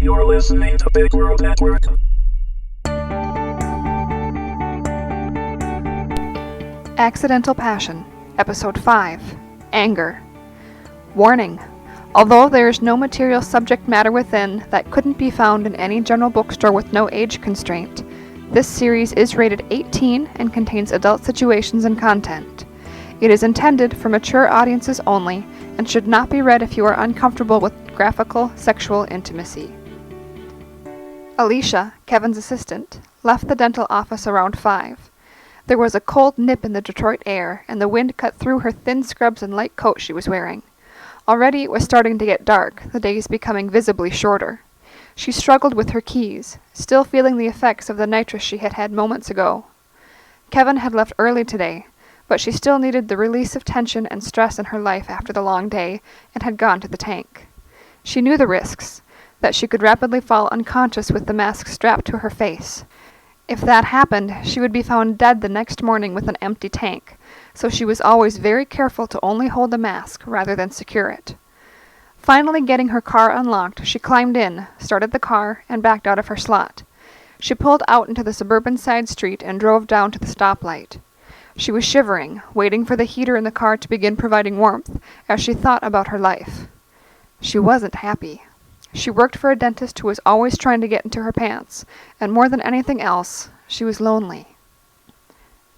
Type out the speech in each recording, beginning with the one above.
You're listening to Big World Network. Accidental Passion, Episode 5, Anger. Warning: although there is no material subject matter within that couldn't be found in any general bookstore with no age constraint, this series is rated 18 and contains adult situations and content. It is intended for mature audiences only and should not be read if you are uncomfortable with graphical sexual intimacy. Alicia, Kevin's assistant, left the dental office around 5. There was a cold nip in the Detroit air, and the wind cut through her thin scrubs and light coat she was wearing. Already it was starting to get dark, the days becoming visibly shorter. She struggled with her keys, still feeling the effects of the nitrous she had had moments ago. Kevin had left early today, but she still needed the release of tension and stress in her life after the long day, and had gone to the tank. She knew the risks, that she could rapidly fall unconscious with the mask strapped to her face. If that happened, she would be found dead the next morning with an empty tank, so she was always very careful to only hold the mask rather than secure it. Finally getting her car unlocked, she climbed in, started the car, and backed out of her slot. She pulled out into the suburban side street and drove down to the stoplight. She was shivering, waiting for the heater in the car to begin providing warmth, as she thought about her life. She wasn't happy. She worked for a dentist who was always trying to get into her pants, and more than anything else, she was lonely.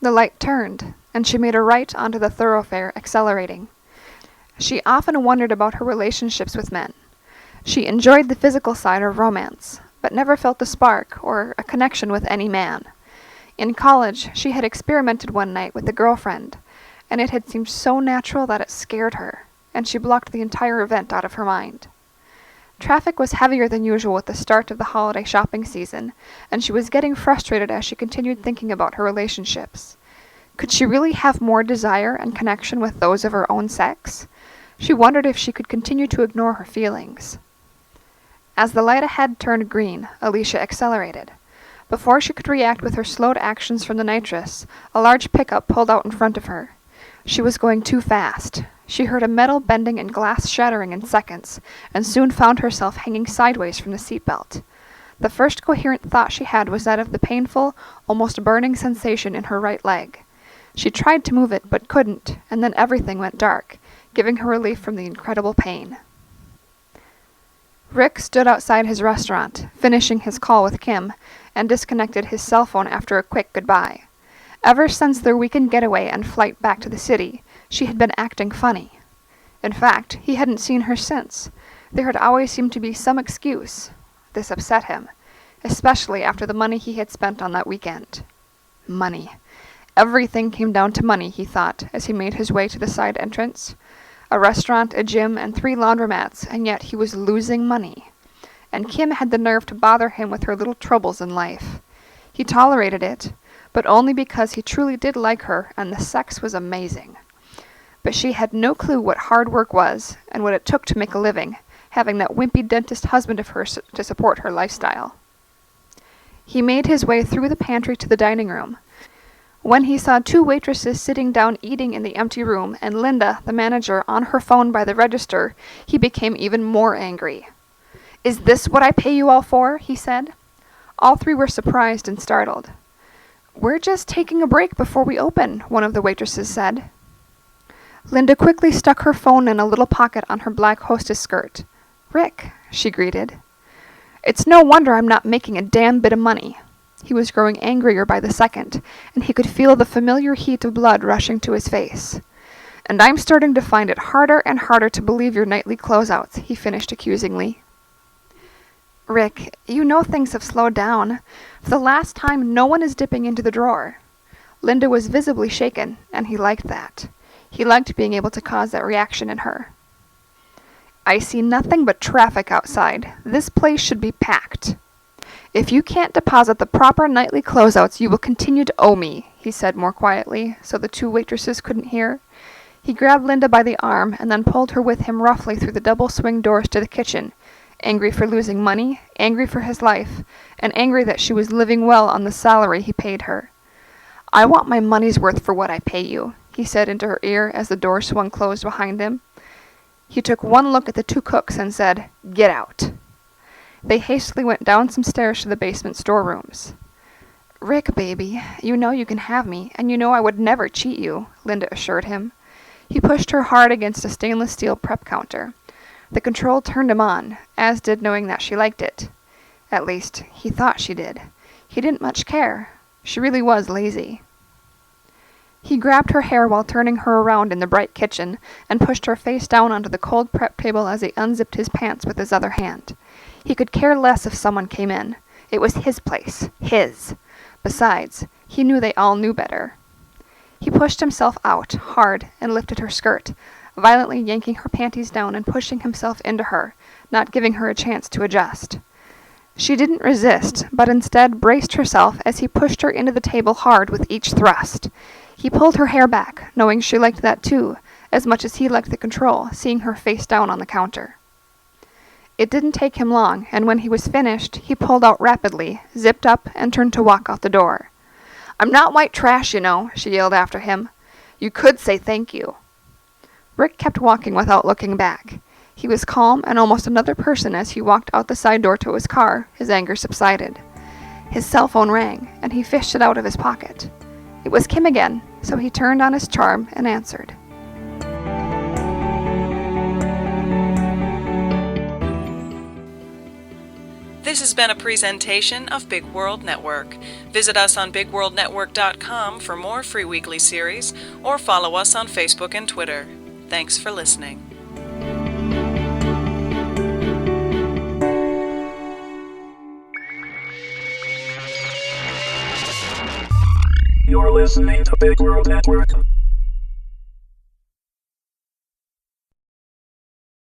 The light turned, and she made a right onto the thoroughfare, accelerating. She often wondered about her relationships with men. She enjoyed the physical side of romance, but never felt a spark or a connection with any man. In college, she had experimented one night with a girlfriend, and it had seemed so natural that it scared her, and she blocked the entire event out of her mind. Traffic was heavier than usual at the start of the holiday shopping season, and she was getting frustrated as she continued thinking about her relationships. Could she really have more desire and connection with those of her own sex? She wondered if she could continue to ignore her feelings. As the light ahead turned green, Alicia accelerated. Before she could react with her slowed actions from the nitrous, a large pickup pulled out in front of her. She was going too fast. She heard a metal bending and glass shattering in seconds, and soon found herself hanging sideways from the seatbelt. The first coherent thought she had was that of the painful, almost burning sensation in her right leg. She tried to move it, but couldn't, and then everything went dark, giving her relief from the incredible pain. Rick stood outside his restaurant, finishing his call with Kim, and disconnected his cell phone after a quick goodbye. Ever since their weekend getaway and flight back to the city, she had been acting funny. In fact, he hadn't seen her since. There had always seemed to be some excuse. This upset him, especially after the money he had spent on that weekend. Money. Everything came down to money, he thought, as he made his way to the side entrance. A restaurant, a gym, and 3 laundromats, and yet he was losing money. And Kim had the nerve to bother him with her little troubles in life. He tolerated it, but only because he truly did like her, and the sex was amazing. But she had no clue what hard work was, and what it took to make a living, having that wimpy dentist husband of hers to support her lifestyle. He made his way through the pantry to the dining room. When he saw 2 waitresses sitting down eating in the empty room, and Linda, the manager, on her phone by the register, he became even more angry. "Is this what I pay you all for?" he said. All 3 were surprised and startled. "We're just taking a break before we open," one of the waitresses said. Linda quickly stuck her phone in a little pocket on her black hostess skirt. "Rick," she greeted. "It's no wonder I'm not making a damn bit of money." He was growing angrier by the second, and he could feel the familiar heat of blood rushing to his face. "And I'm starting to find it harder and harder to believe your nightly closeouts," he finished accusingly. "Rick, you know things have slowed down. For the last time, no one is dipping into the drawer." Linda was visibly shaken, and he liked that. He liked being able to cause that reaction in her. "I see nothing but traffic outside. This place should be packed. If you can't deposit the proper nightly closeouts, you will continue to owe me," he said more quietly, so the 2 waitresses couldn't hear. He grabbed Linda by the arm and then pulled her with him roughly through the double swing doors to the kitchen, angry for losing money, angry for his life, and angry that she was living well on the salary he paid her. "I want my money's worth for what I pay you," he said into her ear as the door swung closed behind him. He took one look at the 2 cooks and said, "Get out." They hastily went down some stairs to the basement storerooms. "Rick, baby, you know you can have me, and you know I would never cheat you," Linda assured him. He pushed her hard against a stainless steel prep counter. The control turned him on, as did knowing that she liked it. At least, he thought she did. He didn't much care. She really was lazy. He grabbed her hair while turning her around in the bright kitchen, and pushed her face down onto the cold prep table as he unzipped his pants with his other hand. He could care less if someone came in. It was his place. His. Besides, he knew they all knew better. He pushed himself out, hard, and lifted her skirt, violently yanking her panties down and pushing himself into her, not giving her a chance to adjust. She didn't resist, but instead braced herself as he pushed her into the table hard with each thrust. He pulled her hair back, knowing she liked that too, as much as he liked the control, seeing her face down on the counter. It didn't take him long, and when he was finished, he pulled out rapidly, zipped up, and turned to walk out the door. "I'm not white trash, you know," she yelled after him. "You could say thank you." Rick kept walking without looking back. He was calm and almost another person as he walked out the side door to his car. His anger subsided. His cell phone rang, and he fished it out of his pocket. It was Kim again, so he turned on his charm and answered. This has been a presentation of Big World Network. Visit us on BigWorldNetwork.com for more free weekly series, or follow us on Facebook and Twitter. Thanks for listening. You're listening to Big World Network.